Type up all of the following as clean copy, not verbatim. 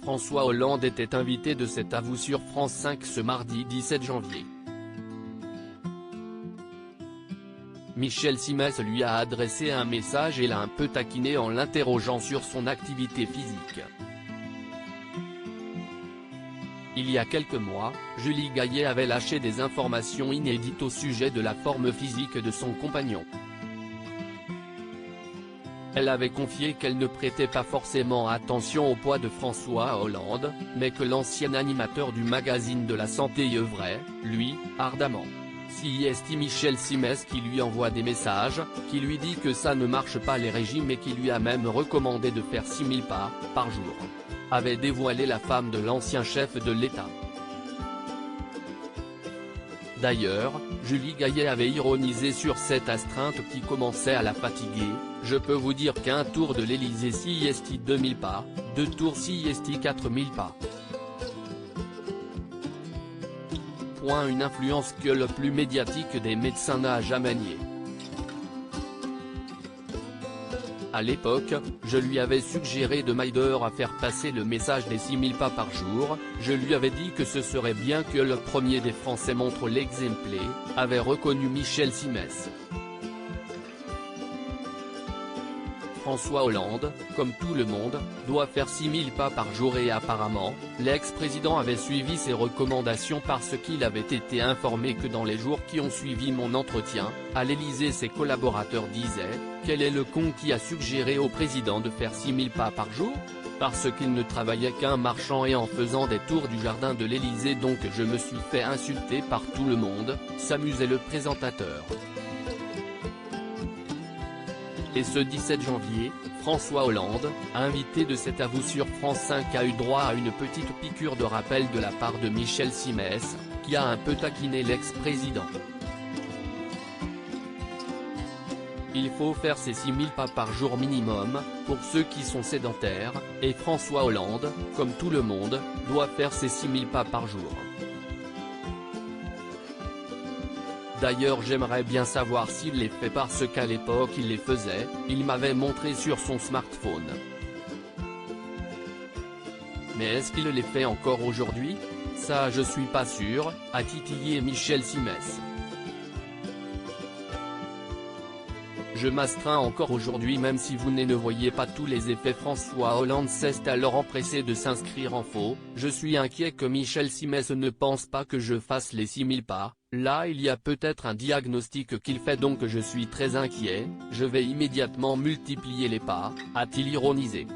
François Hollande était invité de cet avou sur France 5 ce mardi 17 janvier. Michel Simès lui a adressé un message et l'a un peu taquiné en l'interrogeant sur son activité physique. Il y a quelques mois, Julie Gaillet avait lâché des informations inédites au sujet de la forme physique de son compagnon. Elle avait confié qu'elle ne prêtait pas forcément attention au poids de François Hollande, mais que l'ancien animateur du magazine de la santé y œuvrait, lui, ardemment. Si Michel Simès qui lui envoie des messages, qui lui dit que ça ne marche pas les régimes et qui lui a même recommandé de faire 6000 pas par jour, avait dévoilé la femme de l'ancien chef de l'État. D'ailleurs, Julie Gaillet avait ironisé sur cette astreinte qui commençait à la fatiguer. Je peux vous dire qu'un tour de l'Élysée si 2000 pas, 2 tours si 4000 pas. Une influence que le plus médiatique des médecins n'a jamais nié. À l'époque, je lui avais suggéré de m'aider à faire passer le message des 6000 pas par jour, je lui avais dit que ce serait bien que le premier des Français montre l'exemple, avait reconnu Michel Simès. François Hollande, comme tout le monde, doit faire 6000 pas par jour et apparemment, l'ex-président avait suivi ses recommandations parce qu'il avait été informé que dans les jours qui ont suivi mon entretien, à l'Élysée ses collaborateurs disaient « Quel est le con qui a suggéré au président de faire 6000 pas par jour ? Parce qu'il ne travaillait qu'un marchand et en faisant des tours du jardin de l'Élysée donc je me suis fait insulter par tout le monde », s'amusait le présentateur. Et ce 17 janvier, François Hollande, invité de cet avou sur France 5 a eu droit à une petite piqûre de rappel de la part de Michel Simès, qui a un peu taquiné l'ex-président. Il faut faire ses 6000 pas par jour minimum, pour ceux qui sont sédentaires, et François Hollande, comme tout le monde, doit faire ses 6000 pas par jour. D'ailleurs j'aimerais bien savoir s'il les fait parce qu'à l'époque il les faisait, il m'avait montré sur son smartphone. Mais est-ce qu'il les fait encore aujourd'hui? Ça je suis pas sûr, a titillé Michel Simès. Je m'astreins encore aujourd'hui même si vous ne voyez pas tous les effets. François Hollande s'est alors empressé de s'inscrire en faux, je suis inquiet que Michel Simès ne pense pas que je fasse les 6000 pas, là il y a peut-être un diagnostic qu'il fait donc je suis très inquiet, je vais immédiatement multiplier les pas, a-t-il ironisé.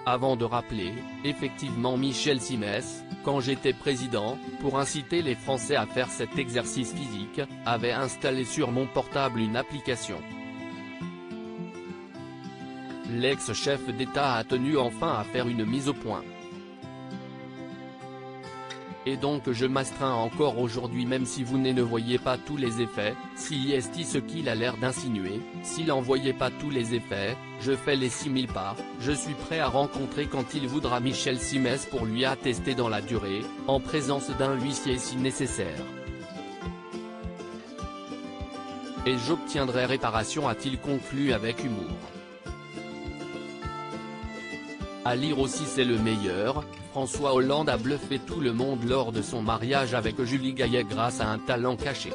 Avant de rappeler, effectivement Michel Simès, quand j'étais président, pour inciter les Français à faire cet exercice physique, avait installé sur mon portable une application. L'ex-chef d'État a tenu enfin à faire une mise au point. Et donc je m'astreins encore aujourd'hui même si vous ne voyez pas tous les effets, si ce qu'il a l'air d'insinuer, s'il n'en voyait pas tous les effets, je fais les 6000 pas, je suis prêt à rencontrer quand il voudra Michel Simès pour lui attester dans la durée, en présence d'un huissier si nécessaire. Et j'obtiendrai réparation a-t-il conclu avec humour. À lire aussi c'est le meilleur, François Hollande a bluffé tout le monde lors de son mariage avec Julie Gaillet grâce à un talent caché.